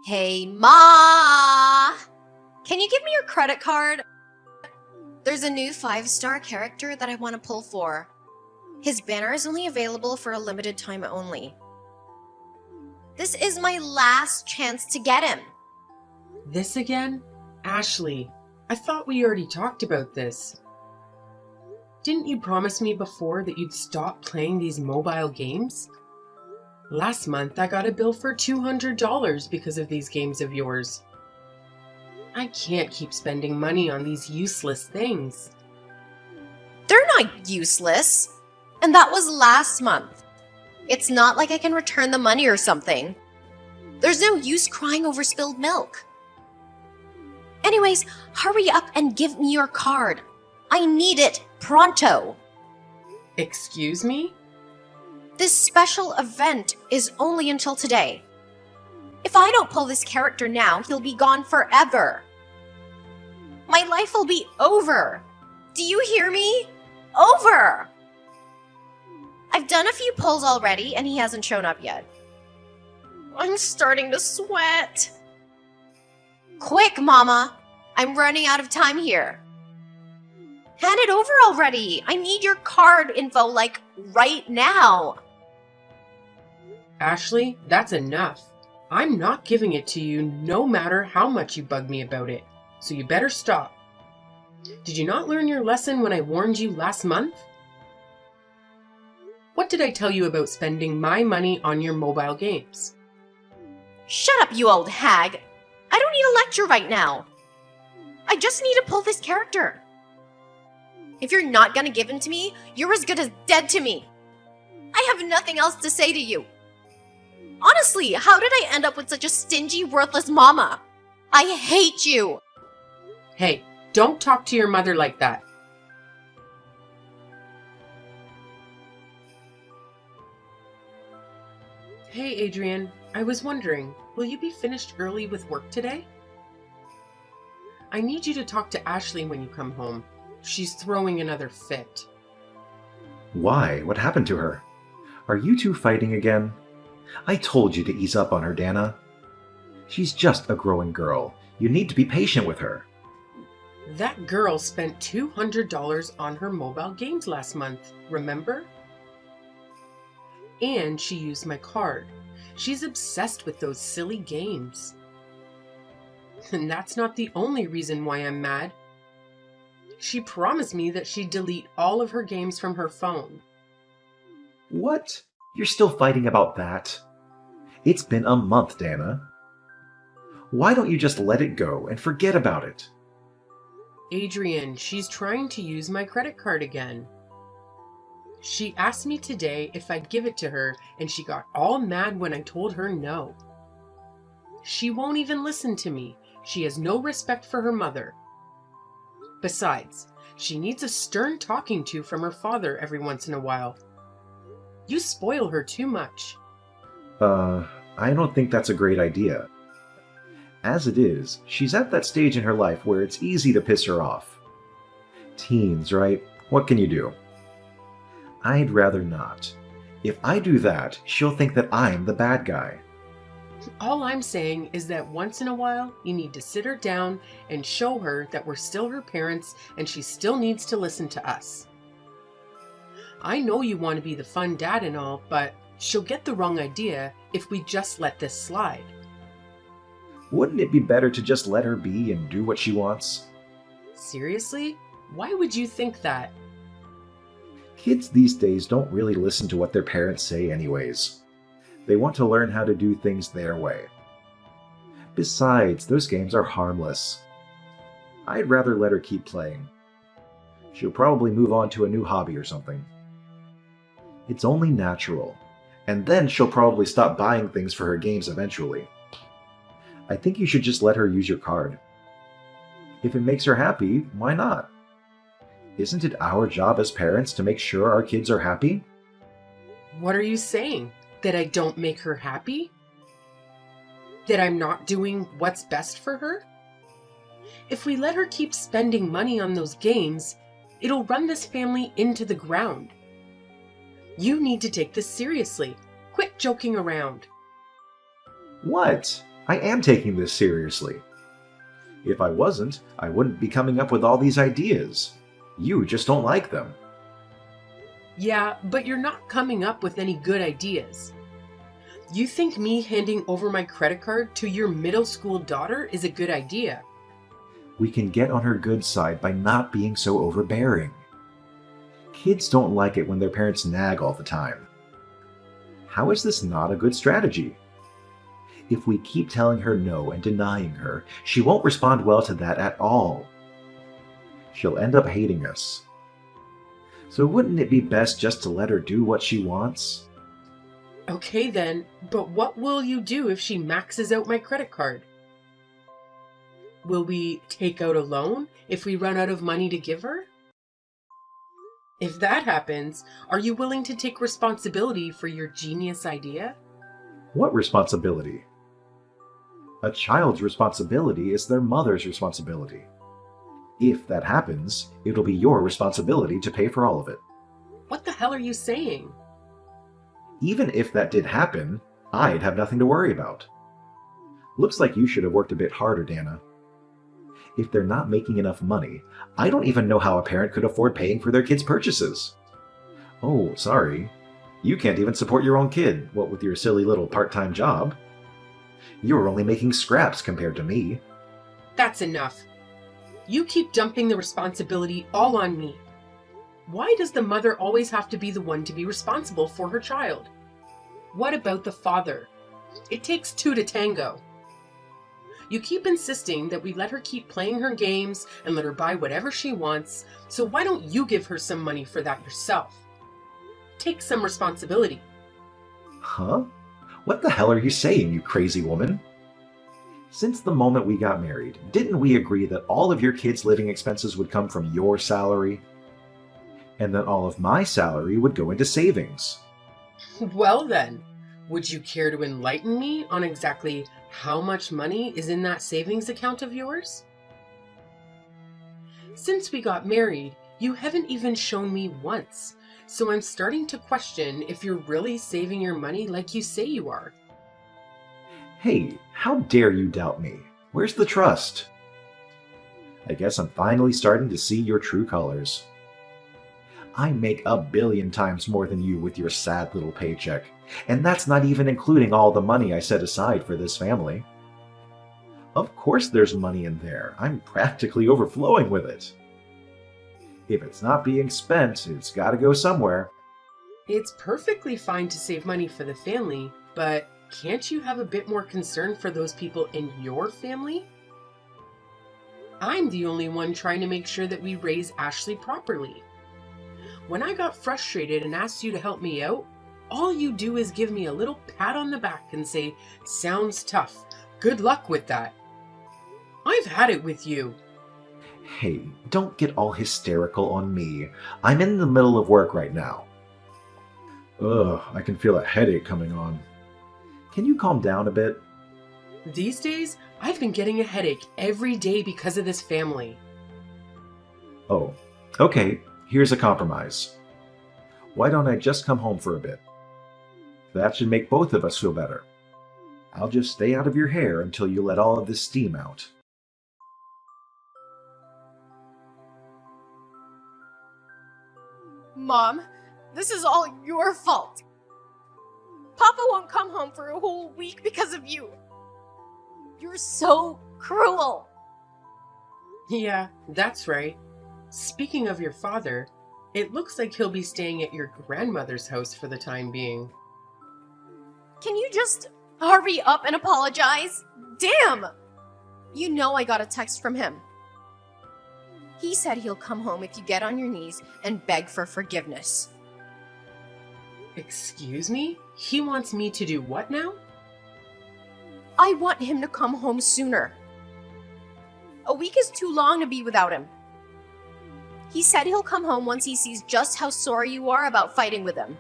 Hey, Ma! Can you give me your credit card? There's a new 5-star character that I want to pull for. His banner is only available for a limited time only. This is my last chance to get him. This again? Ashley, I thought we already talked about this. Didn't you promise me before that you'd stop playing these mobile games? Last month I got a bill for $200 because of these games of yours. I can't keep spending money on these useless things. They're not useless. And that was last month. It's not like I can return the money or something. There's no use crying over spilled milk. Anyways, hurry up and give me your card. I need it pronto. Excuse me? This special event is only until today. If I don't pull this character now, he'll be gone forever. My life will be over. Do you hear me? Over! I've done a few pulls already and he hasn't shown up yet. I'm starting to sweat. Quick, Mama! I'm running out of time here. Hand it over already. I need your card info, like, right now. Ashley, that's enough. I'm not giving it to you no matter how much you bug me about it, so you better stop. Did you not learn your lesson when I warned you last month? What did I tell you about spending my money on your mobile games? Shut up, you old hag. I don't need a lecture right now. I just need to pull this character. If you're not gonna give him to me, you're as good as dead to me. I have nothing else to say to you. Honestly, how did I end up with such a stingy, worthless mama? I hate you. Hey, don't talk to your mother like that. Hey, Adrian, I was wondering, will you be finished early with work today? I need you to talk to Ashley when you come home. She's throwing another fit. Why? What happened to her? Are you two fighting again? I told you to ease up on her, Dana. She's just a growing girl. You need to be patient with her. That girl spent $200 on her mobile games last month, remember? And she used my card. She's obsessed with those silly games. And that's not the only reason why I'm mad. She promised me that she'd delete all of her games from her phone. What? You're still fighting about that? It's been a month, Dana. Why don't you just let it go and forget about it? Adrian, she's trying to use my credit card again. She asked me today if I'd give it to her, and she got all mad when I told her no. She won't even listen to me. She has no respect for her mother. Besides, she needs a stern talking to from her father every once in a while. You spoil her too much. I don't think that's a great idea. As it is, she's at that stage in her life where it's easy to piss her off. Teens, right? What can you do? I'd rather not. If I do that, she'll think that I'm the bad guy. All I'm saying is that once in a while, you need to sit her down and show her that we're still her parents and she still needs to listen to us. I know you want to be the fun dad and all, but she'll get the wrong idea if we just let this slide. Wouldn't it be better to just let her be and do what she wants? Seriously? Why would you think that? Kids these days don't really listen to what their parents say anyways. They want to learn how to do things their way. Besides, those games are harmless. I'd rather let her keep playing. She'll probably move on to a new hobby or something. It's only natural. And then she'll probably stop buying things for her games eventually. I think you should just let her use your card. If it makes her happy, why not? Isn't it our job as parents to make sure our kids are happy? What are you saying? That I don't make her happy? That I'm not doing what's best for her? If we let her keep spending money on those games, it'll run this family into the ground. You need to take this seriously. Quit joking around. What? I am taking this seriously. If I wasn't, I wouldn't be coming up with all these ideas. You just don't like them. Yeah, but you're not coming up with any good ideas. You think me handing over my credit card to your middle school daughter is a good idea? We can get on her good side by not being so overbearing. Kids don't like it when their parents nag all the time. How is this not a good strategy? If we keep telling her no and denying her, she won't respond well to that at all. She'll end up hating us. So wouldn't it be best just to let her do what she wants? Okay then, but what will you do if she maxes out my credit card? Will we take out a loan if we run out of money to give her? If that happens, are you willing to take responsibility for your genius idea? What responsibility? A child's responsibility is their mother's responsibility. If that happens, it'll be your responsibility to pay for all of it. What the hell are you saying? Even if that did happen, I'd have nothing to worry about. Looks like you should have worked a bit harder, Dana. If they're not making enough money, I don't even know how a parent could afford paying for their kids' purchases. Oh, sorry. You can't even support your own kid, what with your silly little part-time job. You're only making scraps compared to me. That's enough. You keep dumping the responsibility all on me. Why does the mother always have to be the one to be responsible for her child? What about the father? It takes two to tango. You keep insisting that we let her keep playing her games and let her buy whatever she wants, so why don't you give her some money for that yourself? Take some responsibility. Huh? What the hell are you saying, you crazy woman? Since the moment we got married, didn't we agree that all of your kids' living expenses would come from your salary? And that all of my salary would go into savings? Well then, would you care to enlighten me on exactly how much money is in that savings account of yours? Since we got married, you haven't even shown me once, so I'm starting to question if you're really saving your money like you say you are. Hey, how dare you doubt me? Where's the trust? I guess I'm finally starting to see your true colors. I make 1,000,000,000 times more than you with your sad little paycheck, and that's not even including all the money I set aside for this family. Of course there's money in there. I'm practically overflowing with it. If it's not being spent, it's gotta go somewhere. It's perfectly fine to save money for the family, but can't you have a bit more concern for those people in your family? I'm the only one trying to make sure that we raise Ashley properly. When I got frustrated and asked you to help me out, all you do is give me a little pat on the back and say, "Sounds tough. Good luck with that." I've had it with you. Hey, don't get all hysterical on me. I'm in the middle of work right now. Ugh, I can feel a headache coming on. Can you calm down a bit? These days, I've been getting a headache every day because of this family. Oh, okay, here's a compromise. Why don't I just come home for a bit? That should make both of us feel better. I'll just stay out of your hair until you let all of this steam out. Mom, this is all your fault. Papa won't come home for a whole week because of you. You're so cruel. Yeah, that's right. Speaking of your father, it looks like he'll be staying at your grandmother's house for the time being. Can you just hurry up and apologize? Damn! You know I got a text from him. He said he'll come home if you get on your knees and beg for forgiveness. Excuse me? He wants me to do what now? I want him to come home sooner. A week is too long to be without him. He said he'll come home once he sees just how sorry you are about fighting with him.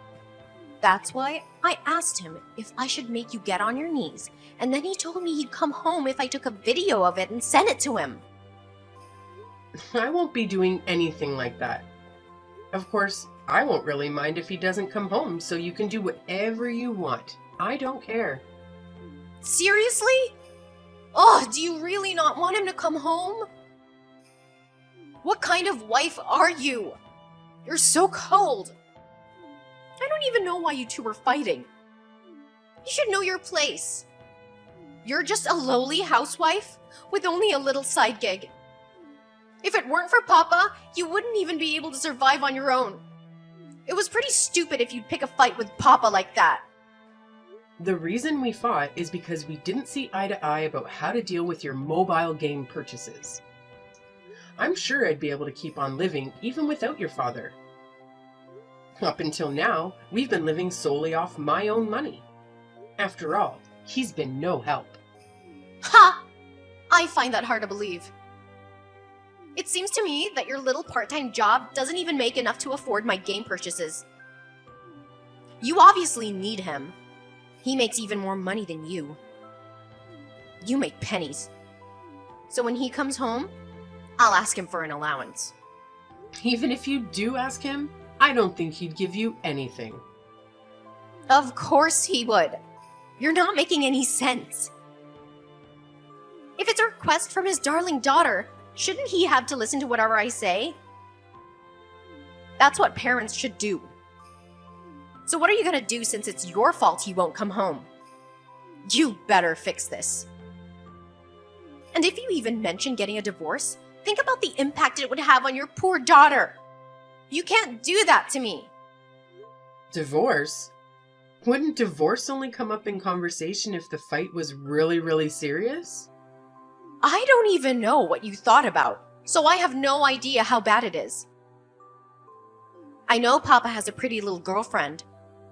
That's why I asked him if I should make you get on your knees, and then he told me he'd come home if I took a video of it and sent it to him. I won't be doing anything like that. Of course, I won't really mind if he doesn't come home, so you can do whatever you want. I don't care. Seriously? Oh, do you really not want him to come home? What kind of wife are you? You're so cold. I don't even know why you two were fighting. You should know your place. You're just a lowly housewife with only a little side gig. If it weren't for Papa, you wouldn't even be able to survive on your own. It was pretty stupid if you'd pick a fight with Papa like that. The reason we fought is because we didn't see eye to eye about how to deal with your mobile game purchases. I'm sure I'd be able to keep on living even without your father. Up until now, we've been living solely off my own money. After all, he's been no help. Ha! I find that hard to believe. It seems to me that your little part-time job doesn't even make enough to afford my game purchases. You obviously need him. He makes even more money than you. You make pennies. So when he comes home, I'll ask him for an allowance. Even if you do ask him, I don't think he'd give you anything. Of course he would. You're not making any sense. If it's a request from his darling daughter, shouldn't he have to listen to whatever I say? That's what parents should do. So what are you gonna do since it's your fault he won't come home? You better fix this. And if you even mention getting a divorce, think about the impact it would have on your poor daughter. You can't do that to me. Divorce? Wouldn't divorce only come up in conversation if the fight was really, really serious? I don't even know what you thought about, so I have no idea how bad it is. I know Papa has a pretty little girlfriend,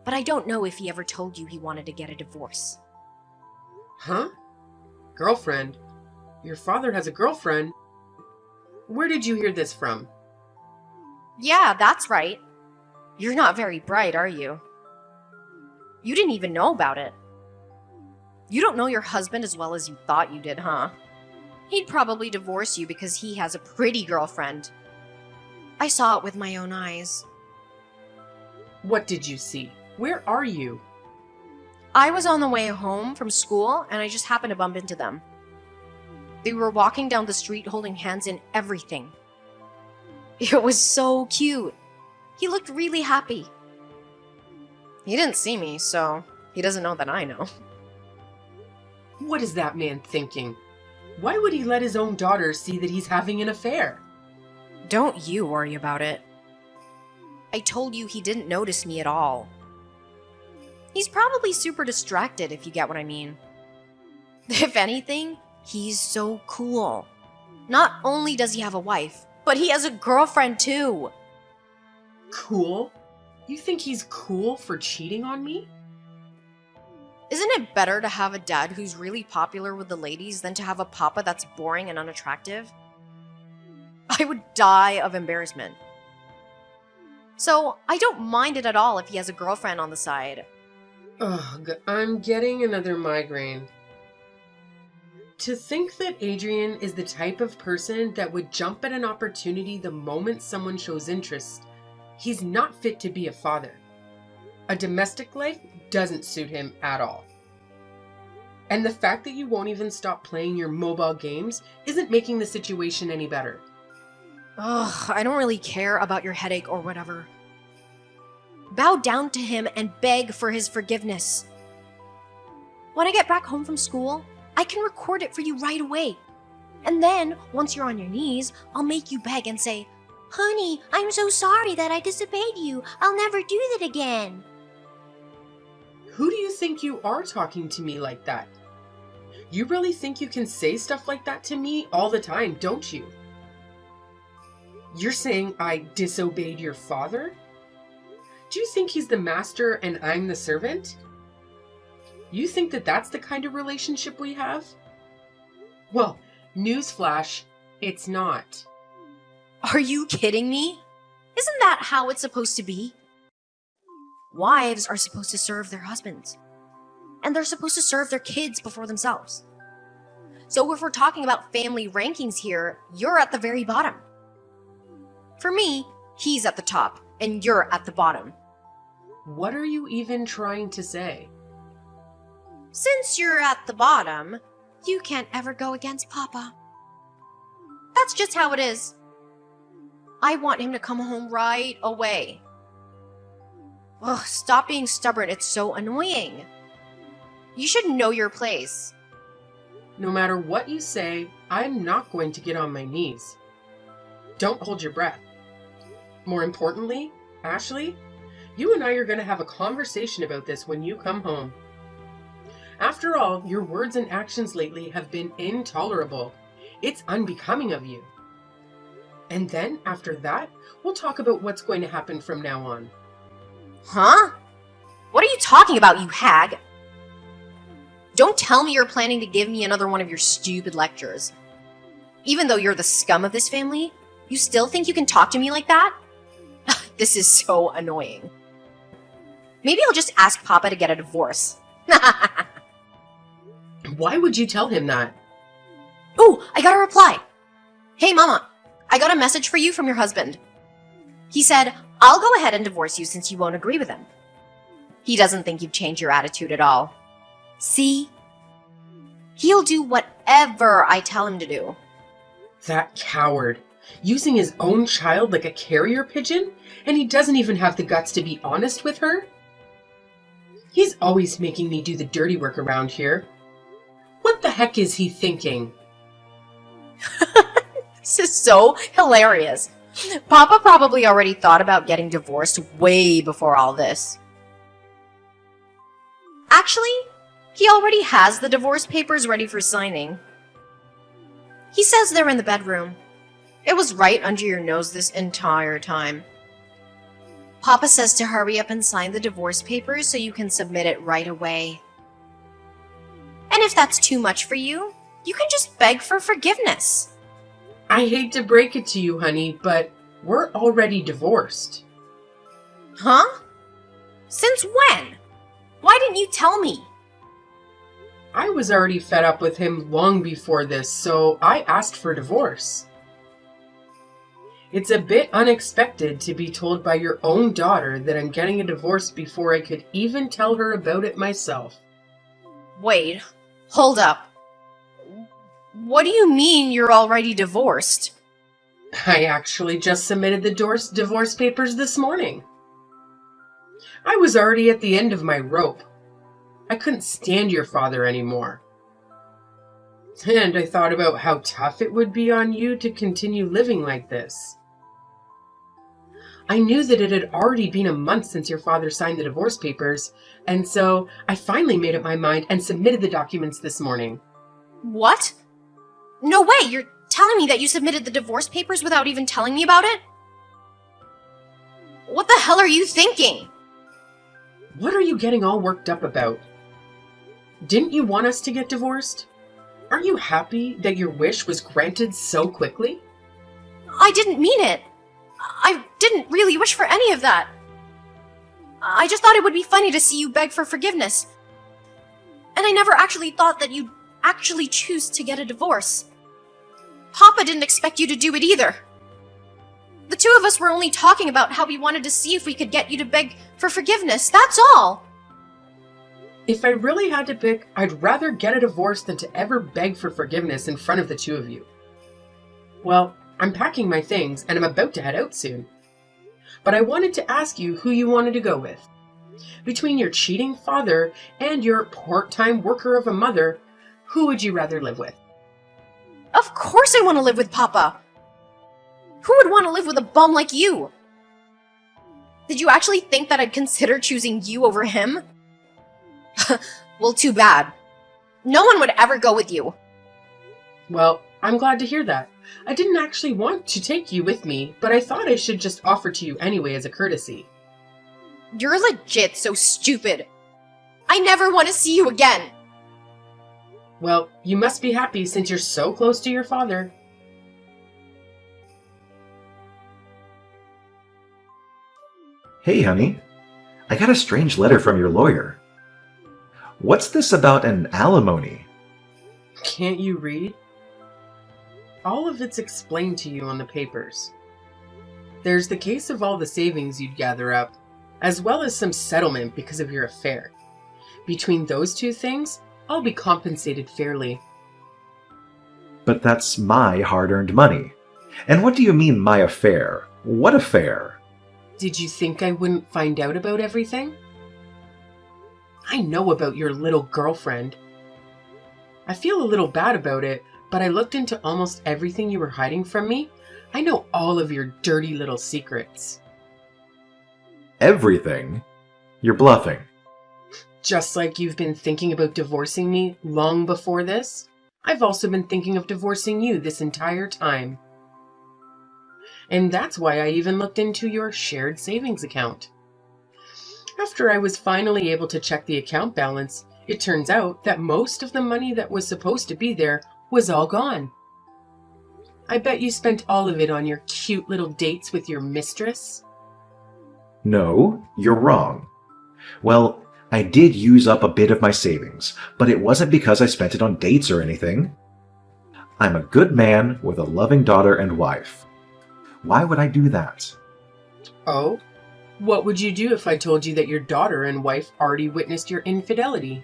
but I don't know if he ever told you he wanted to get a divorce. Huh? Girlfriend? Your father has a girlfriend? Where did you hear this from? Yeah, that's right. You're not very bright, are you? You didn't even know about it. You don't know your husband as well as you thought you did, huh? He'd probably divorce you because he has a pretty girlfriend. I saw it with my own eyes. What did you see? Where are you? I was on the way home from school and I just happened to bump into them. They were walking down the street holding hands and everything. It was so cute. He looked really happy. He didn't see me, so he doesn't know that I know. What is that man thinking? Why would he let his own daughter see that he's having an affair? Don't you worry about it. I told you he didn't notice me at all. He's probably super distracted, if you get what I mean. If anything, he's so cool. Not only does he have a wife, but he has a girlfriend too. Cool? You think he's cool for cheating on me? Isn't it better to have a dad who's really popular with the ladies than to have a papa that's boring and unattractive? I would die of embarrassment. So, I don't mind it at all if he has a girlfriend on the side. Ugh, I'm getting another migraine. To think that Adrian is the type of person that would jump at an opportunity the moment someone shows interest, he's not fit to be a father. A domestic life doesn't suit him at all. And the fact that you won't even stop playing your mobile games isn't making the situation any better. Ugh, I don't really care about your headache or whatever. Bow down to him and beg for his forgiveness. When I get back home from school, I can record it for you right away. And then, once you're on your knees, I'll make you beg and say, "Honey, I'm so sorry that I disobeyed you. I'll never do that again." Who do you think you are talking to me like that? You really think you can say stuff like that to me all the time, don't you? You're saying I disobeyed your father? Do you think he's the master and I'm the servant? You think that that's the kind of relationship we have? Well, newsflash, it's not. Are you kidding me? Isn't that how it's supposed to be? Wives are supposed to serve their husbands. And they're supposed to serve their kids before themselves. So if we're talking about family rankings here, you're at the very bottom. For me, he's at the top, and you're at the bottom. What are you even trying to say? Since you're at the bottom, You can't ever go against Papa. That's just how it is. I want him to come home right away. Ugh, stop being stubborn. It's so annoying. You should know your place. No matter what you say, I'm not going to get on my knees. Don't hold your breath. More importantly, Ashley, you and I are going to have a conversation about this when you come home. After all, your words and actions lately have been intolerable. It's unbecoming of you. And then, after that, we'll talk about what's going to happen from now on. Huh? What are you talking about, you hag? Don't tell me you're planning to give me another one of your stupid lectures. Even though you're the scum of this family, you still think you can talk to me like that? This is so annoying. Maybe I'll just ask Papa to get a divorce. Why would you tell him that? Ooh, I got a reply. Hey, Mama, I got a message for you from your husband. He said, I'll go ahead and divorce you since you won't agree with him. He doesn't think you've changed your attitude at all. See? He'll do whatever I tell him to do. That coward. Using his own child like a carrier pigeon, and he doesn't even have the guts to be honest with her? He's always making me do the dirty work around here. What the heck is he thinking? This is so hilarious. Papa probably already thought about getting divorced way before all this. Actually, he already has the divorce papers ready for signing. He says they're in the bedroom. It was right under your nose this entire time. Papa says to hurry up and sign the divorce papers so you can submit it right away. And if that's too much for you, you can just beg for forgiveness. I hate to break it to you, honey, but we're already divorced. Huh? Since when? Why didn't you tell me? I was already fed up with him long before this, so I asked for divorce. It's a bit unexpected to be told by your own daughter that I'm getting a divorce before I could even tell her about it myself. Wait, hold up. What do you mean you're already divorced? I actually just submitted the divorce papers this morning. I was already at the end of my rope. I couldn't stand your father anymore. And I thought about how tough it would be on you to continue living like this. I knew that it had already been a month since your father signed the divorce papers, and so I finally made up my mind and submitted the documents this morning. What? No way, you're telling me that you submitted the divorce papers without even telling me about it? What the hell are you thinking? What are you getting all worked up about? Didn't you want us to get divorced? Aren't you happy that your wish was granted so quickly? I didn't mean it. I didn't really wish for any of that. I just thought it would be funny to see you beg for forgiveness. And I never actually thought that you'd actually choose to get a divorce. Papa didn't expect you to do it either. The two of us were only talking about how we wanted to see if we could get you to beg for forgiveness, that's all. If I really had to pick, I'd rather get a divorce than to ever beg for forgiveness in front of the two of you. Well, I'm packing my things and I'm about to head out soon. But I wanted to ask you who you wanted to go with. Between your cheating father and your part-time worker of a mother, who would you rather live with? Of course I want to live with Papa. Who would want to live with a bum like you? Did you actually think that I'd consider choosing you over him? Well, too bad. No one would ever go with you. Well, I'm glad to hear that. I didn't actually want to take you with me, but I thought I should just offer to you anyway as a courtesy. You're legit so stupid. I never want to see you again. Well, you must be happy since you're so close to your father. Hey, honey. I got a strange letter from your lawyer. What's this about an alimony? Can't you read? All of it's explained to you on the papers. There's the case of all the savings you'd gather up, as well as some settlement because of your affair. Between those two things, I'll be compensated fairly. But that's my hard-earned money. And what do you mean, my affair? What affair? Did you think I wouldn't find out about everything? I know about your little girlfriend. I feel a little bad about it, but I looked into almost everything you were hiding from me. I know all of your dirty little secrets. Everything? You're bluffing. Just like you've been thinking about divorcing me long before this, I've also been thinking of divorcing you this entire time. And that's why I even looked into your shared savings account. After I was finally able to check the account balance, it turns out that most of the money that was supposed to be there was all gone. I bet you spent all of it on your cute little dates with your mistress. No, you're wrong. Well, I did use up a bit of my savings, but it wasn't because I spent it on dates or anything. I'm a good man with a loving daughter and wife. Why would I do that? Oh? What would you do if I told you that your daughter and wife already witnessed your infidelity?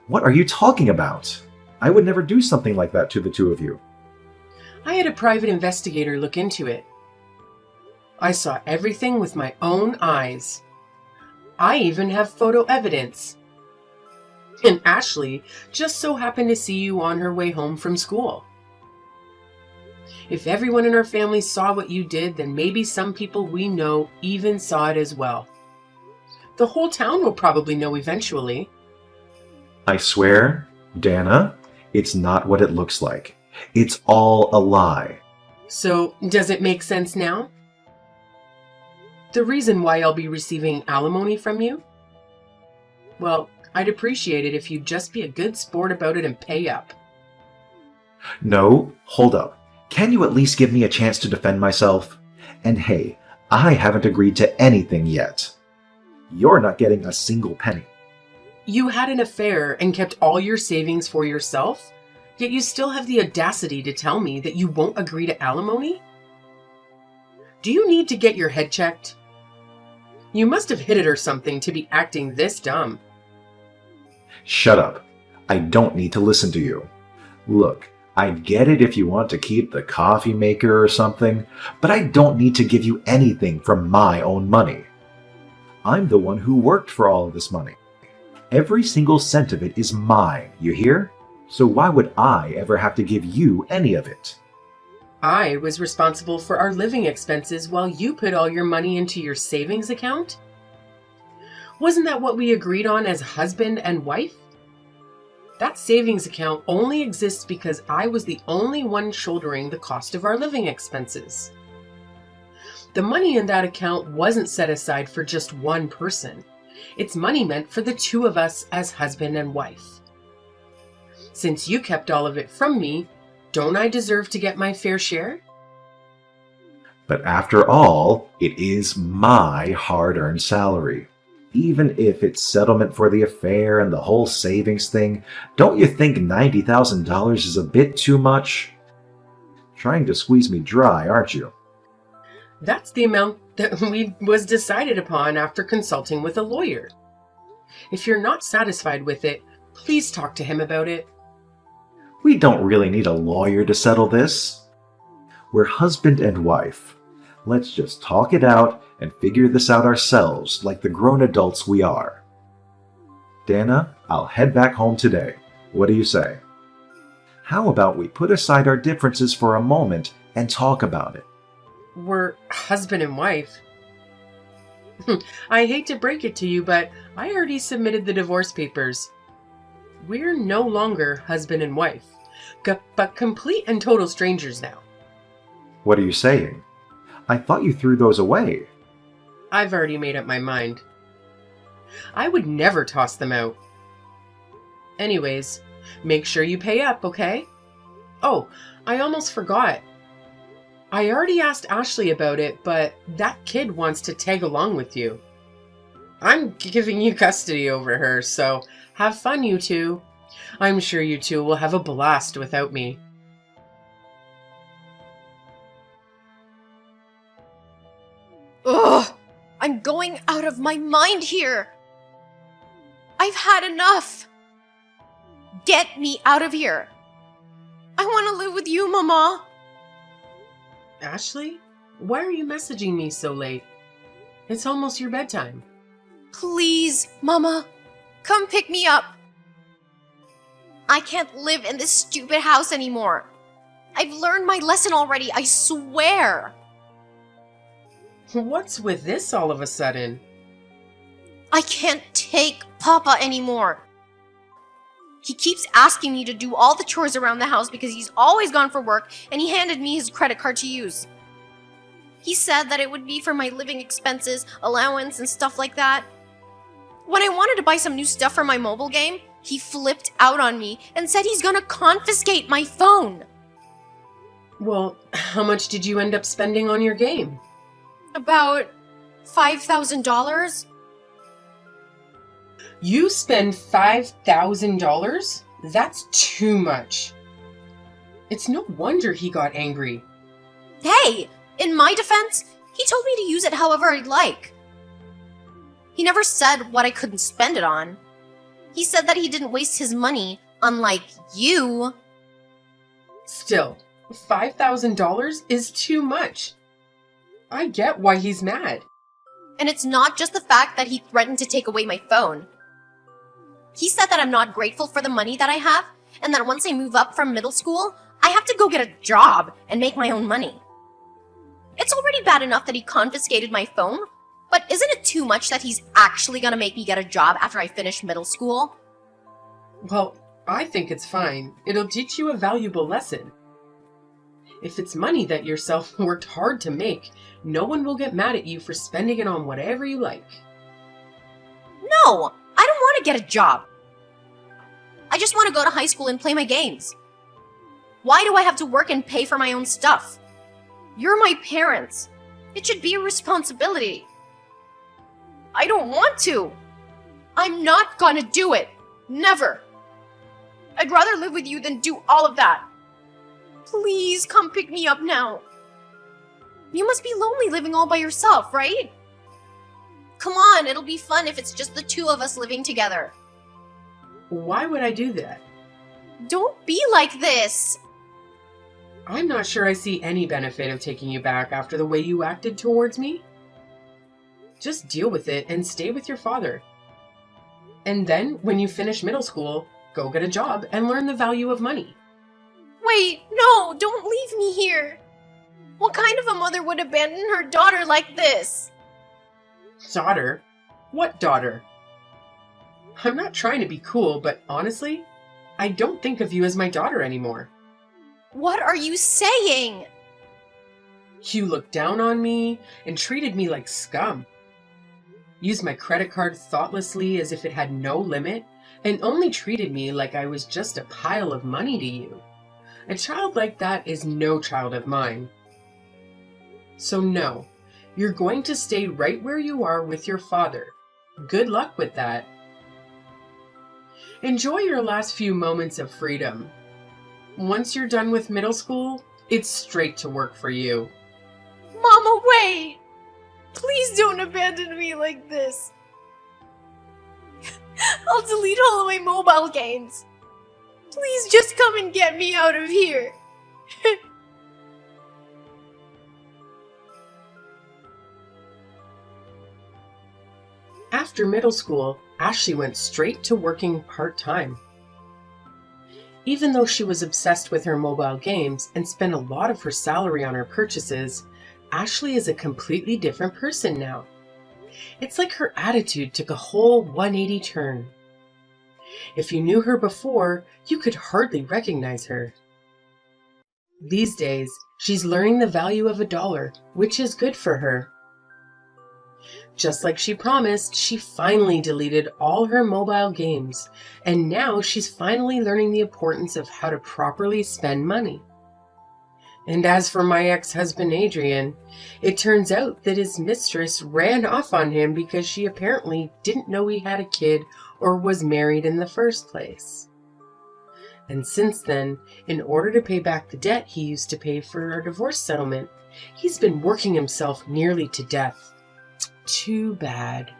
What are you talking about? I would never do something like that to the two of you. I had a private investigator look into it. I saw everything with my own eyes. I even have photo evidence. And Ashley just so happened to see you on her way home from school. If everyone in our family saw what you did, then maybe some people we know even saw it as well. The whole town will probably know eventually. I swear, Dana, it's not what it looks like. It's all a lie. So, does it make sense now? The reason why I'll be receiving alimony from you? Well, I'd appreciate it if you'd just be a good sport about it and pay up. No, hold up. Can you at least give me a chance to defend myself? And hey, I haven't agreed to anything yet. You're not getting a single penny. You had an affair and kept all your savings for yourself, yet you still have the audacity to tell me that you won't agree to alimony? Do you need to get your head checked? You must have hit it or something to be acting this dumb. Shut up. I don't need to listen to you. Look, I get it if you want to keep the coffee maker or something, but I don't need to give you anything from my own money. I'm the one who worked for all of this money. Every single cent of it is mine, you hear? So why would I ever have to give you any of it? I was responsible for our living expenses while you put all your money into your savings account? Wasn't that what we agreed on as husband and wife? That savings account only exists because I was the only one shouldering the cost of our living expenses. The money in that account wasn't set aside for just one person. It's money meant for the two of us as husband and wife. Since you kept all of it from me, don't I deserve to get my fair share? But after all, it is my hard-earned salary. Even if it's settlement for the affair and the whole savings thing, don't you think $90,000 is a bit too much? Trying to squeeze me dry, aren't you? That's the amount that was decided upon after consulting with a lawyer. If you're not satisfied with it, please talk to him about it. We don't really need a lawyer to settle this. We're husband and wife. Let's just talk it out and figure this out ourselves like the grown adults we are. Dana, I'll head back home today. What do you say? How about we put aside our differences for a moment and talk about it? We're husband and wife. I hate to break it to you, but I already submitted the divorce papers. We're no longer husband and wife, but complete and total strangers now. What are you saying? I thought you threw those away. I've already made up my mind. I would never toss them out. Anyways, make sure you pay up, okay? Oh, I almost forgot. I already asked Ashley about it, but that kid wants to tag along with you. I'm giving you custody over her, so have fun, you two. I'm sure you two will have a blast without me. Ugh! I'm going out of my mind here! I've had enough! Get me out of here! I want to live with you, Mama. Ashley, why are you messaging me so late? It's almost your bedtime. Please, Mama, come pick me up. I can't live in this stupid house anymore. I've learned my lesson already, I swear. What's with this all of a sudden? I can't take Papa anymore. He keeps asking me to do all the chores around the house because he's always gone for work, and he handed me his credit card to use. He said that it would be for my living expenses, allowance, and stuff like that. When I wanted to buy some new stuff for my mobile game, he flipped out on me and said he's gonna confiscate my phone. Well, how much did you end up spending on your game? About $5,000? You spend $5,000? That's too much. It's no wonder he got angry. Hey, in my defense, he told me to use it however I'd like. He never said what I couldn't spend it on. He said that he didn't waste his money, unlike you. Still, $5,000 is too much. I get why he's mad. And it's not just the fact that he threatened to take away my phone. He said that I'm not grateful for the money that I have, and that once I move up from middle school, I have to go get a job and make my own money. It's already bad enough that he confiscated my phone, but isn't it too much that he's actually gonna make me get a job after I finish middle school? Well, I think it's fine. It'll teach you a valuable lesson. If it's money that yourself worked hard to make, no one will get mad at you for spending it on whatever you like. No, I don't want to get a job. I just want to go to high school and play my games. Why do I have to work and pay for my own stuff? You're my parents. It should be a responsibility. I don't want to. I'm not gonna do it. Never. I'd rather live with you than do all of that. Please come pick me up now. You must be lonely living all by yourself, right? Come on, it'll be fun if it's just the two of us living together. Why would I do that? Don't be like this. I'm not sure I see any benefit of taking you back after the way you acted towards me. Just deal with it and stay with your father. And then, when you finish middle school, go get a job and learn the value of money. Wait, no, don't leave me here. What kind of a mother would abandon her daughter like this? Daughter? What daughter? I'm not trying to be cool, but honestly, I don't think of you as my daughter anymore. What are you saying? You looked down on me and treated me like scum. Used my credit card thoughtlessly as if it had no limit, and only treated me like I was just a pile of money to you. A child like that is no child of mine. So no, you're going to stay right where you are with your father. Good luck with that. Enjoy your last few moments of freedom. Once you're done with middle school, it's straight to work for you. Mama, wait! Please don't abandon me like this. I'll delete all of my mobile games. Please just come and get me out of here. After middle school, Ashley went straight to working part-time. Even though she was obsessed with her mobile games and spent a lot of her salary on her purchases, Ashley is a completely different person now. It's like her attitude took a whole 180 turn. If you knew her before, you could hardly recognize her. These days, she's learning the value of $1, which is good for her. Just like she promised, she finally deleted all her mobile games, and now she's finally learning the importance of how to properly spend money. And as for my ex-husband Adrian, it turns out that his mistress ran off on him because she apparently didn't know he had a kid or was married in the first place. And since then, in order to pay back the debt he used to pay for our divorce settlement, he's been working himself nearly to death. Too bad.